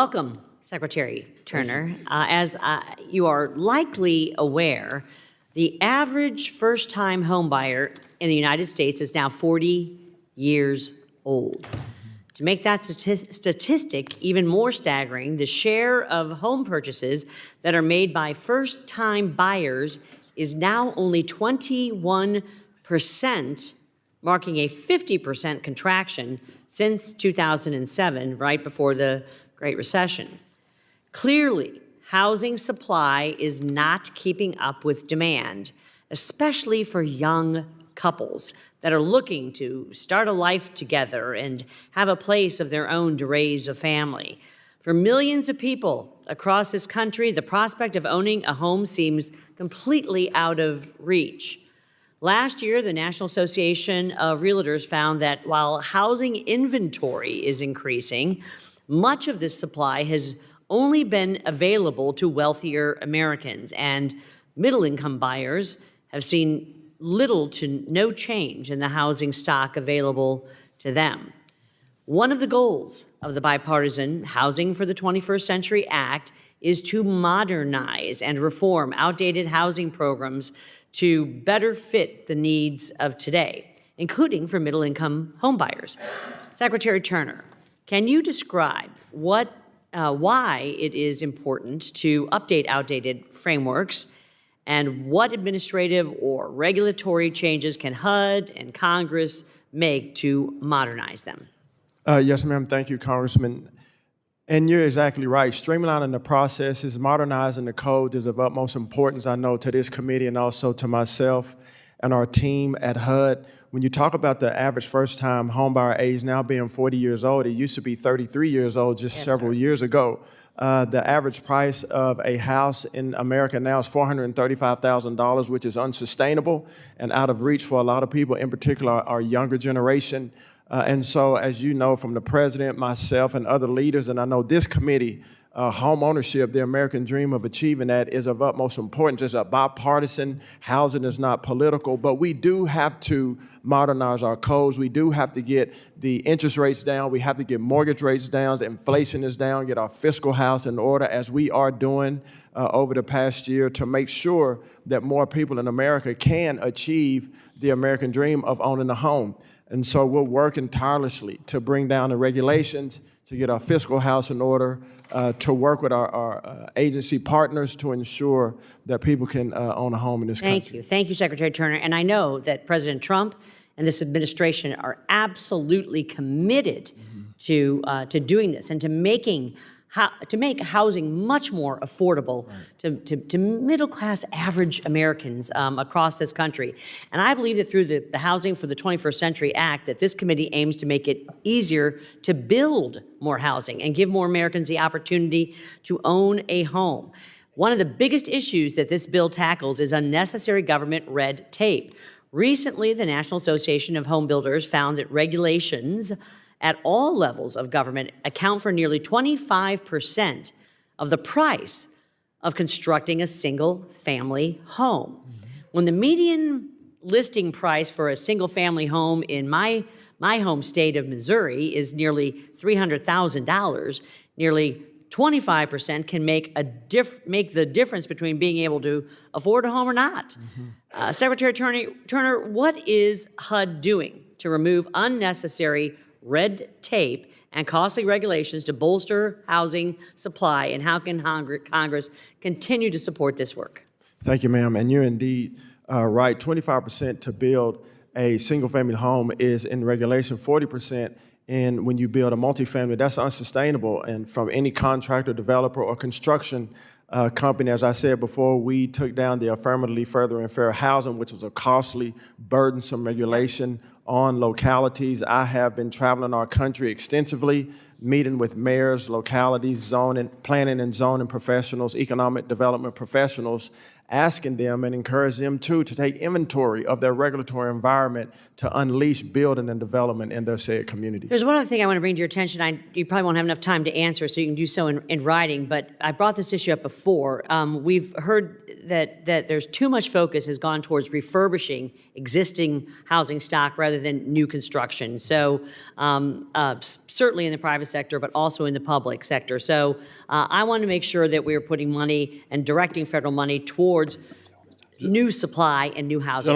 Welcome, Secretary Turner. As you are likely aware, the average first-time homebuyer in the United States is now 40 years old. To make that statistic even more staggering, the share of home purchases that are made by first-time buyers is now only 21%, marking a 50% contraction since 2007, right before the Great Recession. Clearly, housing supply is not keeping up with demand, especially for young couples that are looking to start a life together and have a place of their own to raise a family. For millions of people across this country, the prospect of owning a home seems completely out of reach. Last year, the National Association of Realtors found that while housing inventory is increasing, much of this supply has only been available to wealthier Americans, and middle-income buyers have seen little to no change in the housing stock available to them. One of the goals of the Bipartisan Housing for the 21st Century Act is to modernize and reform outdated housing programs to better fit the needs of today, including for middle-income homebuyers. Secretary Turner, can you describe why it is important to update outdated frameworks, and what administrative or regulatory changes can HUD and Congress make to modernize them? Yes, ma'am. Thank you, Congressman. And you're exactly right. Streamlining the processes, modernizing the codes is of utmost importance, I know, to this committee and also to myself and our team at HUD. When you talk about the average first-time homebuyer age now being 40 years old, it used to be 33 years old just several years ago. The average price of a house in America now is $435,000, which is unsustainable and out of reach for a lot of people, in particular our younger generation. And so, as you know from the president, myself, and other leaders, and I know this committee, home ownership, the American dream of achieving that, is of utmost importance. It's a bipartisan. Housing is not political, but we do have to modernize our codes. We do have to get the interest rates down. We have to get mortgage rates down. The inflation is down. Get our fiscal house in order, as we are doing over the past year, to make sure that more people in America can achieve the American dream of owning a home. And so we're working tirelessly to bring down the regulations, to get our fiscal house in order, to work with our agency partners to ensure that people can own a home in this country. Thank you. Thank you, Secretary Turner. And I know that President Trump and this administration are absolutely committed to doing this and to make housing much more affordable to middle-class average Americans across this country. And I believe that through the Housing for the 21st Century Act, that this committee aims to make it easier to build more housing and give more Americans the opportunity to own a home. One of the biggest issues that this bill tackles is unnecessary government red tape. Recently, the National Association of Home Builders found that regulations at all levels of government account for nearly 25% of the price of constructing a single-family home. When the median listing price for a single-family home in my home state of Missouri is nearly $300,000, nearly 25% can make the difference between being able to afford a home or not. Secretary Turner, what is HUD doing to remove unnecessary red tape and costly regulations to bolster housing supply, and how can Congress continue to support this work? Thank you, ma'am. And you're indeed right. 25% to build a single-family home is in regulation, 40% in when you build a multifamily. That's unsustainable. And from any contractor, developer, or construction company, as I said before, we took down the Affirmatively Furthering Fair Housing, which was a costly, burdensome regulation on localities. I have been traveling our country extensively, meeting with mayors, localities, zoning, planning and zoning professionals, economic development professionals, asking them and encourage them too to take inventory of their regulatory environment to unleash building and development in their said community. There's one other thing I want to bring to your attention. You probably won't have enough time to answer, so you can do so in writing, but I brought this issue up before. We've heard that there's too much focus has gone towards refurbishing existing housing stock rather than new construction. So certainly in the private sector, but also in the public sector. So I want to make sure that we're putting money and directing federal money towards new supply and new housing.